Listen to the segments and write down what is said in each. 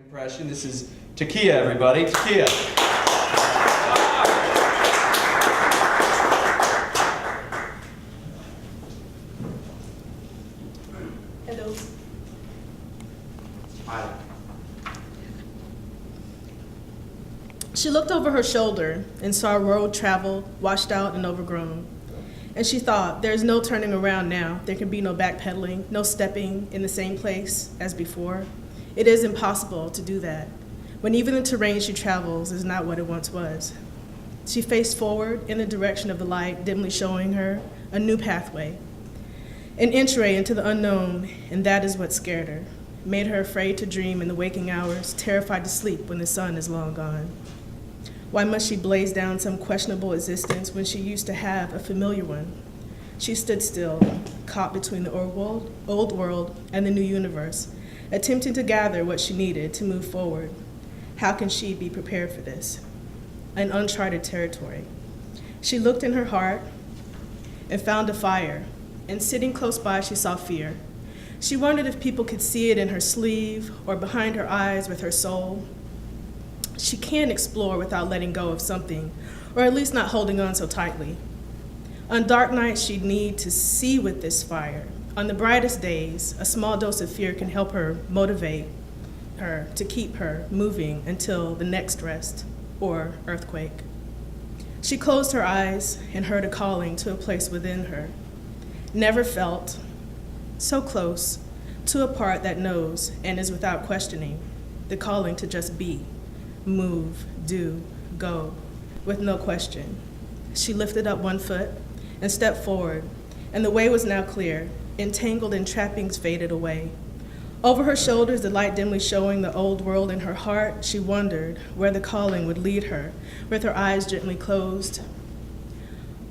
Impression. This is Takia, everybody. Takia. Hello. Hi. She looked over her shoulder and saw a road traveled, washed out, and overgrown. And she thought, there's no turning around now. There can be no backpedaling, no stepping in the same place as before. It is impossible to do that, when even the terrain she travels is not what it once was. She faced forward in the direction of the light, dimly showing her a new pathway, an entree into the unknown, and that is what scared her, made her afraid to dream in the waking hours, terrified to sleep when the sun is long gone. Why must she blaze down some questionable existence when she used to have a familiar one? She stood still, caught between the old world and the new universe, attempting to gather what she needed to move forward. How can she be prepared for this? An uncharted territory. She looked in her heart and found a fire, and sitting close by, she saw fear. She wondered if people could see it in her sleeve or behind her eyes with her soul. She can't explore without letting go of something, or at least not holding on so tightly. On dark nights, she'd need to see with this fire. On the brightest days, a small dose of fear can help her motivate her to keep her moving until the next rest or earthquake. She closed her eyes and heard a calling to a place within her. Never felt so close to a part that knows and is without questioning, the calling to just be. Move, do, go, with no question. She lifted up one foot and stepped forward, and the way was now clear. Entangled in trappings faded away. Over her shoulders, the light dimly showing the old world in her heart, she wondered where the calling would lead her, with her eyes gently closed.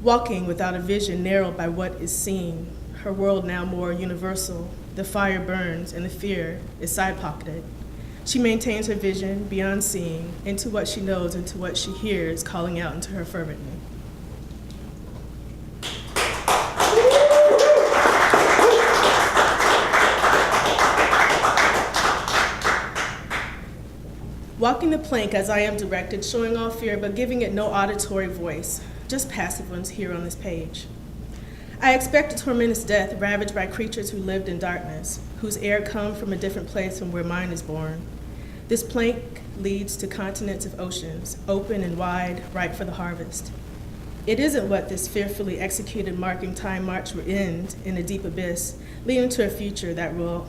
Walking without a vision narrowed by what is seen, her world now more universal. The fire burns and the fear is side-pocketed. She maintains her vision beyond seeing, into what she knows, into what she hears, calling out into her fervently. Walking the plank as I am directed, showing all fear but giving it no auditory voice, just passive ones here on this page. I expect a tormentous death ravaged by creatures who lived in darkness, whose air come from a different place from where mine is born. This plank leads to continents of oceans, open and wide, ripe for the harvest. It isn't what this fearfully executed marking time march will end in a deep abyss, leading to a future that will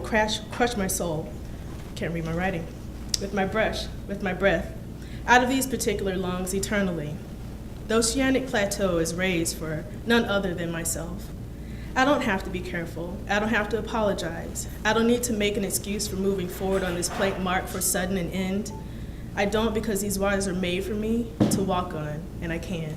crush my soul. Can't read my writing. With my breath, out of these particular lungs eternally. The oceanic plateau is raised for none other than myself. I don't have to be careful. I don't have to apologize. I don't need to make an excuse for moving forward on this plank marked for sudden and end. I don't, because these waters are made for me to walk on, and I can.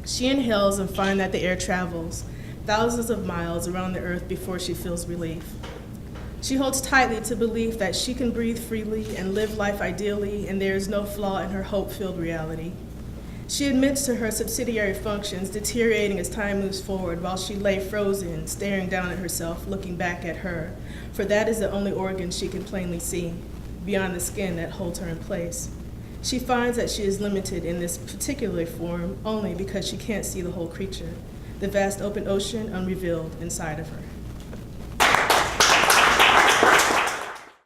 She inhales and finds that the air travels thousands of miles around the earth before she feels relief. She holds tightly to belief that she can breathe freely and live life ideally, and there is no flaw in her hope-filled reality. She admits to her subsidiary functions deteriorating as time moves forward while she lay frozen, staring down at herself, looking back at her, for that is the only organ she can plainly see, beyond the skin that holds her in place. She finds that she is limited in this particular form only because she can't see the whole creature, the vast open ocean unrevealed inside of her.